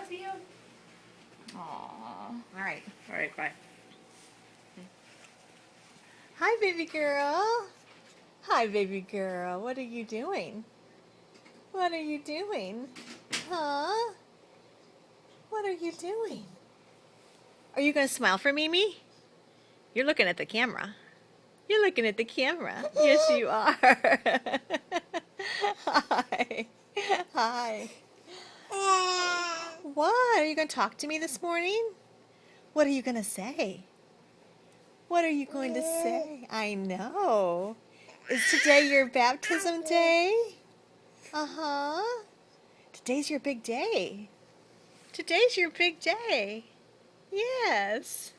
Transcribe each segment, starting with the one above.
love you. Aww. All right. All right, bye. Hi, baby girl. Hi, baby girl. What are you doing? What are you doing? Huh? What are you doing? Are you going to smile for Mimi? You're looking at the camera. You're looking at the camera. Yes, you are. Hi. Hi. What? Are you going to talk to me this morning? What are you going to say? What are you going to say? I know. Is today your baptism day? Uh-huh. Today's your big day. Today's your big day. Yes.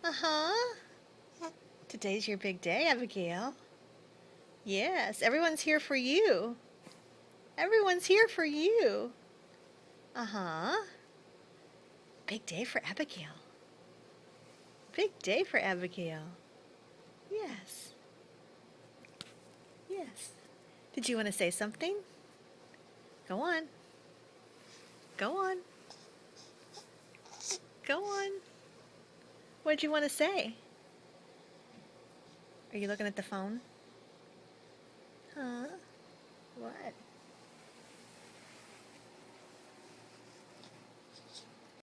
Uh-huh. Today's your big day, Abigail. Yes, everyone's here for you. Everyone's here for you. Uh-huh. Big day for Abigail. Big day for Abigail. Yes. Yes. Did you want to say something? Go on. Go on. Go on. What did you want to say? Are you looking at the phone? Huh? What?